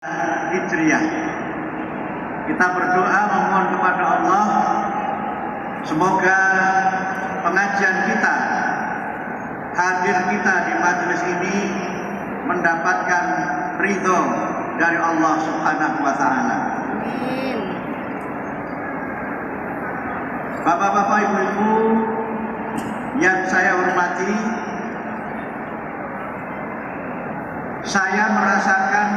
Hijriah. Kita berdoa memohon kepada Allah semoga pengajian kita, hadir kita di majelis ini mendapatkan ridho dari Allah Subhanahu wa Ta'ala. Bapak-bapak, ibu-ibu yang saya hormati, saya merasakan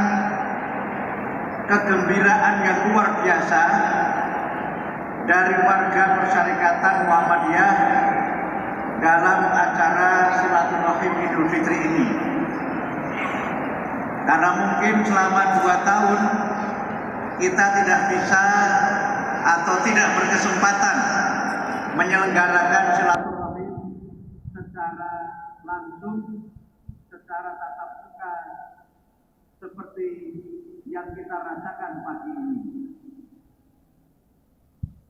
kegembiraan yang luar biasa dari warga Persyarikatan Muhammadiyah dalam acara silaturahim Idul Fitri ini. Karena mungkin selama 2 tahun kita tidak bisa atau tidak berkesempatan menyelenggarakan silaturahim secara langsung, secara tatap muka seperti yang kita rasakan pagi ini.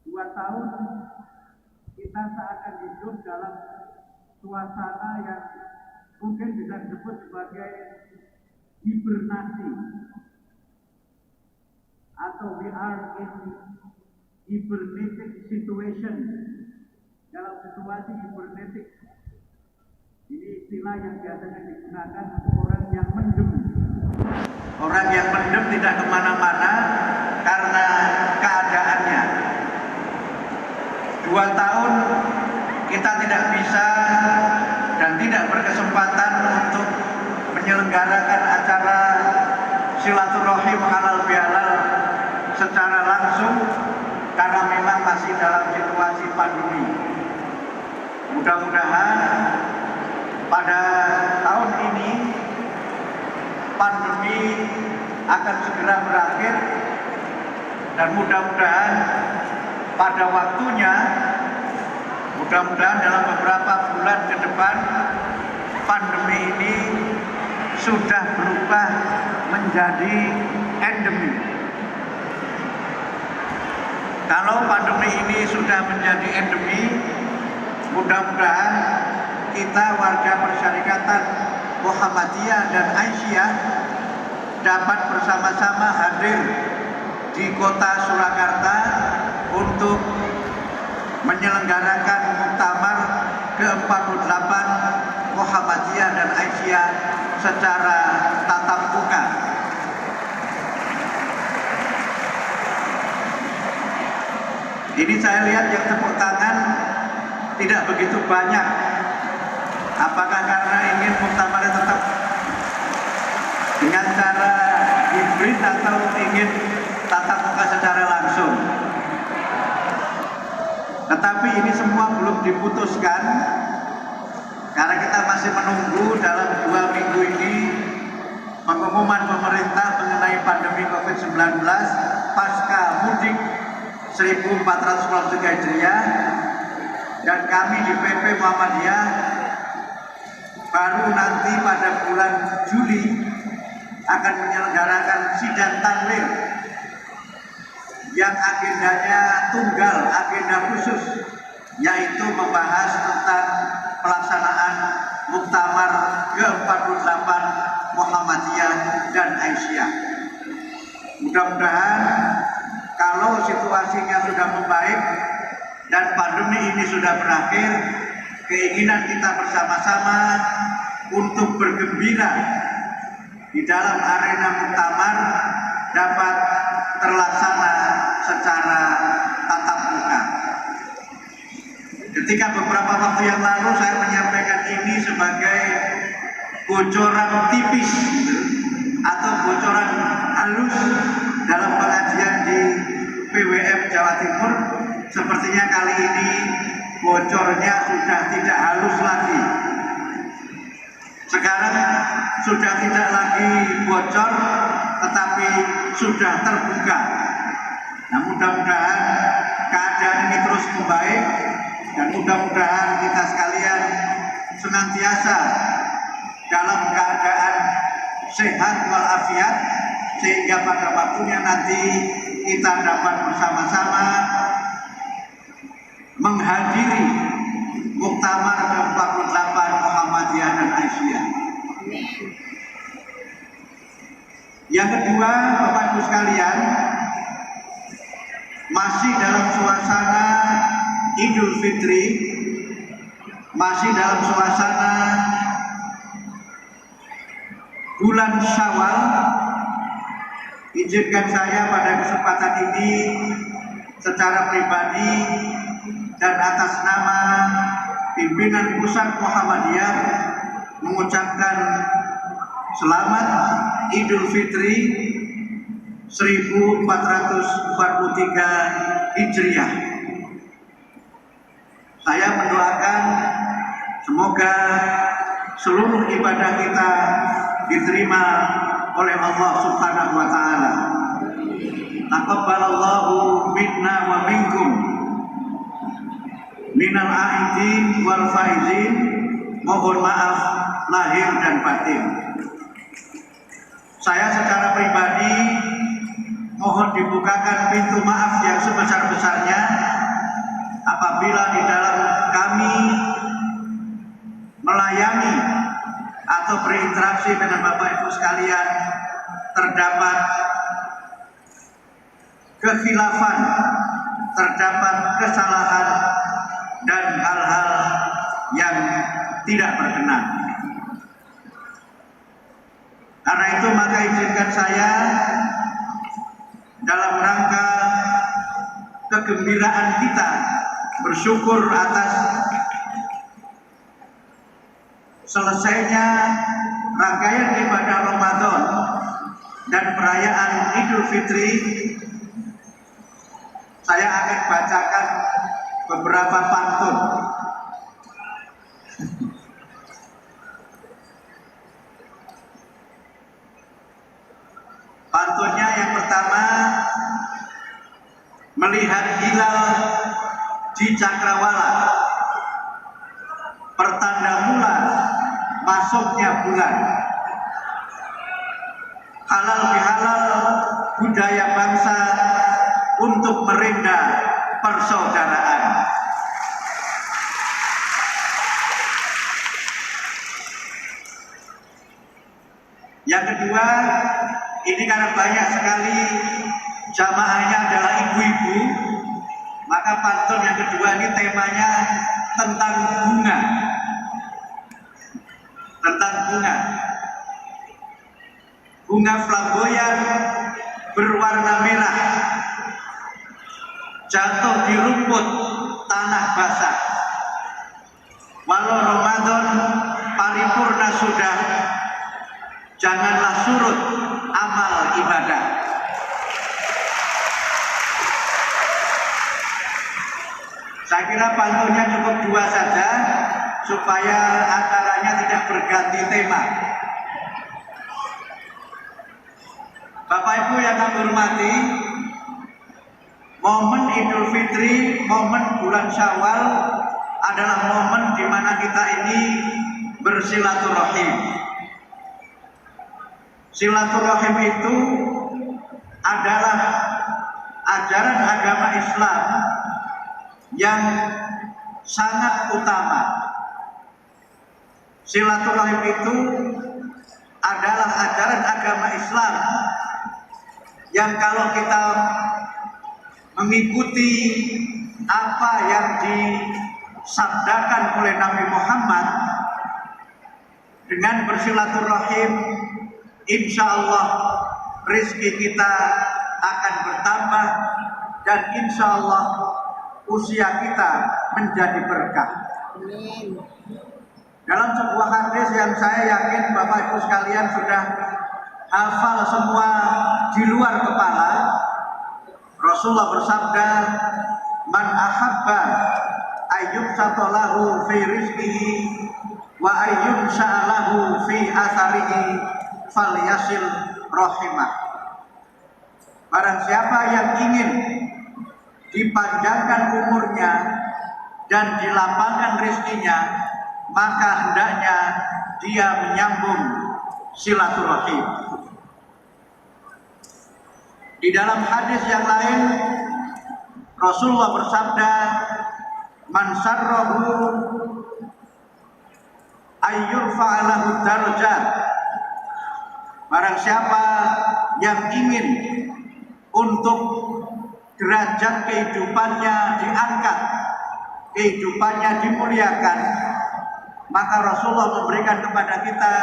2 tahun kita seakan hidup dalam suasana yang mungkin bisa disebut sebagai hibernasi, atau we are in hibernatic situation, dalam situasi hibernatic. Ini istilah yang biasanya digunakan untuk orang yang mendem. Orang yang mendem tidak kemana-mana karena keadaannya. 2 tahun kita tidak bisa dan tidak berkesempatan untuk menyelenggarakan acara silaturahim halal bihalal secara langsung karena memang masih dalam situasi pandemi. Mudah-mudahan pada tahun ini pandemi akan segera berakhir dan mudah-mudahan pada waktunya, mudah-mudahan dalam beberapa bulan ke depan pandemi ini sudah berubah menjadi endemi. Kalau pandemi ini sudah menjadi endemi, mudah-mudahan kita warga Persyarikatan Muhammadiyah dan Aisyah dapat bersama-sama hadir di kota Surakarta untuk menyelenggarakan muktamar ke-48 Muhammadiyah dan Aisyah secara tatap muka. Ini saya lihat yang tepuk tangan tidak begitu banyak. Apakah karena ingin muktamarnya tetap dengan cara hibrid atau ingin tatap muka secara langsung? Tetapi ini semua belum diputuskan karena kita masih menunggu dalam 2 minggu ini pengumuman pemerintah mengenai pandemi COVID-19 pasca mudik 1443 Hijriah, dan kami di PP Muhammadiyah baru nanti pada bulan Juli akan menyelenggarakan sidang tahlil yang agendanya tunggal, agenda khusus, yaitu membahas tentang pelaksanaan muktamar ke-48 Muhammadiyah dan Aisyah. Mudah-mudahan kalau situasinya sudah membaik dan pandemi ini sudah berakhir, keinginan kita bersama-sama untuk bergembira di dalam arena muktamar dapat terlaksana secara tatap muka. Ketika beberapa waktu yang lalu saya menyampaikan ini sebagai bocoran tipis atau bocoran halus dalam pengajian di PWM Jawa Timur, sepertinya kali ini bocornya sudah tidak halus lagi. Sekarang sudah tidak lagi bocor, tetapi sudah terbuka. Nah, mudah-mudahan keadaan ini terus membaik dan mudah-mudahan kita sekalian senantiasa dalam keadaan sehat walafiat, sehingga pada waktunya nanti kita dapat bersama-sama menghadiri muktamar ke-48 Muhammadiyah dan Aisyah. Yang kedua, Bapak Ibu sekalian, masih dalam suasana Idul Fitri, masih dalam suasana bulan Syawal, izinkan saya pada kesempatan ini secara pribadi dan atas nama pimpinan Pusat Muhammadiyah mengucapkan selamat Idul Fitri 1443 Hijriah. Saya mendoakan semoga seluruh ibadah kita diterima oleh Allah Subhanahu wa taala. Taqabbalallahu minna wa minkum minal aidin wal faizin. Mohon maaf lahir dan batin. Saya secara pribadi mohon dibukakan pintu maaf yang sebesar-besarnya apabila di dalam kami melayani atau berinteraksi dengan Bapak Ibu sekalian terdapat kekhilafan, terdapat kesalahan dan hal-hal yang tidak berkenan. Karena itu maka izinkan saya dalam rangka kegembiraan kita bersyukur atas selesainya rangkaian ibadah Ramadan dan perayaan Idul Fitri, saya akan bacakan beberapa pantun. Pantunnya yang pertama, melihat hilal di Cakrawala, pertanda mula masuknya bulan. Halal bihalal budaya bangsa untuk merendah persaudaraan. Yang kedua, ini karena banyak sekali jamaahnya adalah ibu-ibu, maka pantun yang kedua ini temanya tentang bunga. Tentang bunga. Bunga flamboyan berwarna merah jatuh di rumput tanah basah. Walau Ramadan paripurna sudah, janganlah surut amal ibadah. Saya kira pantunnya cukup dua saja supaya acaranya tidak berganti tema. Bapak Ibu yang kami hormati, momen Idul Fitri, momen bulan Syawal adalah momen di mana kita ini bersilaturahim. Silaturahim itu adalah ajaran agama Islam yang sangat utama. Silaturahim itu adalah ajaran agama Islam yang kalau kita mengikuti apa yang disabdakan oleh Nabi Muhammad dengan bersilaturahim, insya Allah rezeki kita akan bertambah dan insya Allah usia kita menjadi berkah. Amin. Dalam sebuah hadis yang saya yakin Bapak Ibu sekalian sudah hafal semua di luar kepala, Rasulullah bersabda, "Man ahabba ayyub satolahu fi rizqihi wa ayyub sa'alahu fi asarihi falyasil rahimah." Barang siapa yang ingin dipanjangkan umurnya dan dilapangkan rezekinya, maka hendaknya dia menyambung silaturahim. Di dalam hadis yang lain Rasulullah bersabda, "Man sarrahu ayyurfa'a lahu darajat." barang siapa yang ingin untuk derajat kehidupannya diangkat, kehidupannya dimuliakan, maka Rasulullah memberikan kepada kita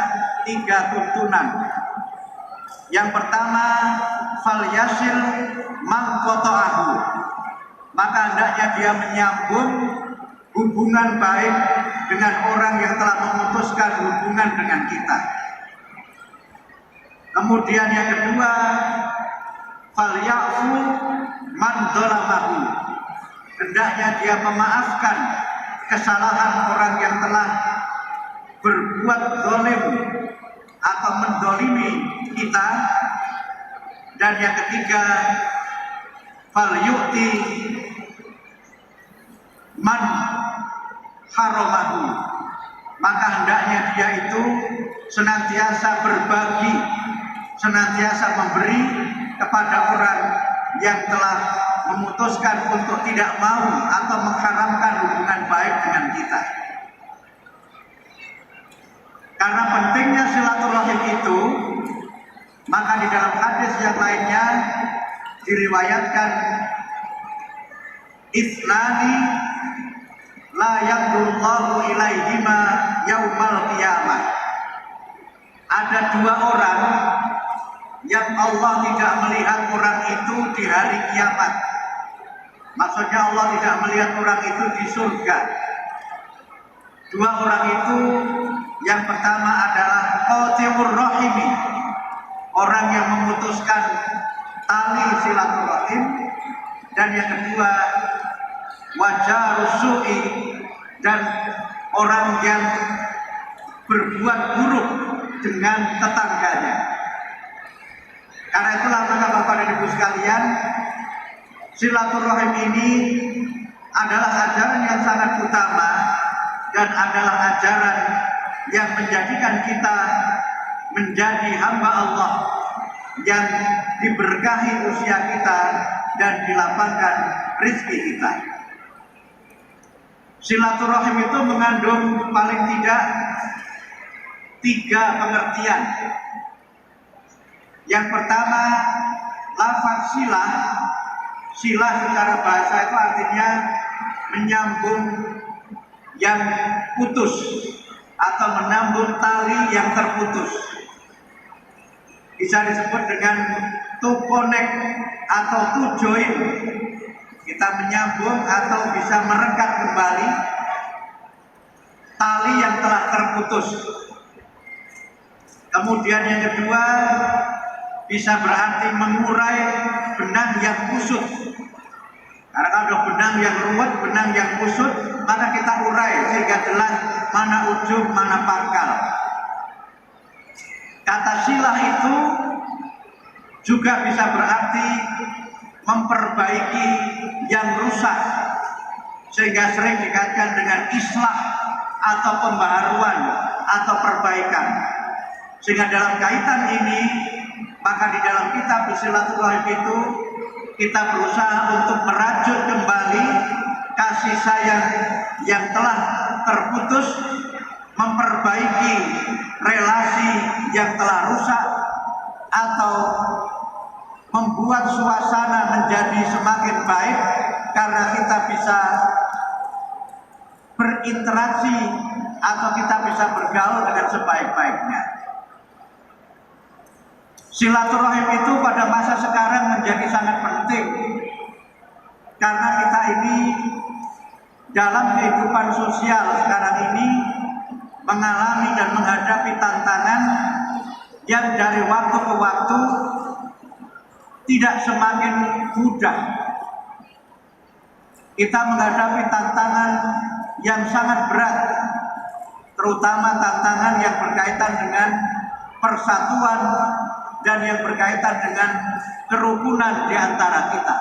3 tuntunan. Yang pertama, fal yasil man qata'ahu, maka hendaknya dia menyambung hubungan baik dengan orang yang telah memutuskan hubungan dengan kita. Kemudian yang kedua, fal ya'fu man dzalamahu, hendaknya dia memaafkan kesalahan orang yang telah berbuat zalim atau mendolimi kita. Dan yang ketiga, fal yu'ti man haramahu, maka hendaknya dia itu senantiasa berbagi, senantiasa memberi kepada orang yang telah memutuskan untuk tidak mau atau mengharamkan hubungan baik dengan kita. Karena pentingnya silaturahim itu, maka di dalam hadis yang lainnya diriwayatkan, Isnani la yaqulullahu ilaihima yaumal qiyamah, ada 2 orang yang Allah tidak melihat orang itu di hari kiamat. Maksudnya Allah tidak melihat orang itu di surga. 2 orang itu, yang pertama adalah qati'ur rahimi, orang yang memutuskan tali silaturahim, dan yang kedua wajarus su'i, dan orang yang berbuat buruk dengan tetangganya. Karena itulah maka Bapak dan Ibu sekalian, silaturahim ini adalah ajaran yang sangat utama dan adalah ajaran yang menjadikan kita menjadi hamba Allah yang diberkahi usia kita dan dilapangkan rezeki kita. Silaturahim itu mengandung paling tidak 3 pengertian. Yang pertama, lafaz silah. Silah secara bahasa itu artinya menyambung yang putus atau menambung tali yang terputus. Bisa disebut dengan to connect atau to join. Kita menyambung atau bisa merekat kembali tali yang telah terputus. Kemudian yang kedua, bisa berarti mengurai benang yang kusut. Karena kalau benang yang ruwet, benang yang kusut, maka kita urai sehingga jelas mana ujung, mana pangkal. Kata silah itu juga bisa berarti memperbaiki yang rusak, sehingga sering dikaitkan dengan islah atau pembaharuan atau perbaikan. Sehingga dalam kaitan ini, maka di dalam kitab silaturahim itu kita berusaha untuk merajut kembali kasih sayang yang telah terputus, memperbaiki relasi yang telah rusak, atau membuat suasana menjadi semakin baik karena kita bisa berinteraksi atau kita bisa bergaul dengan sebaik-baiknya. Silaturahim itu pada masa sekarang menjadi sangat penting karena kita ini dalam kehidupan sosial sekarang ini mengalami dan menghadapi tantangan yang dari waktu ke waktu tidak semakin mudah. Kita menghadapi tantangan yang sangat berat, terutama tantangan yang berkaitan dengan persatuan dan yang berkaitan dengan kerukunan di antara kita.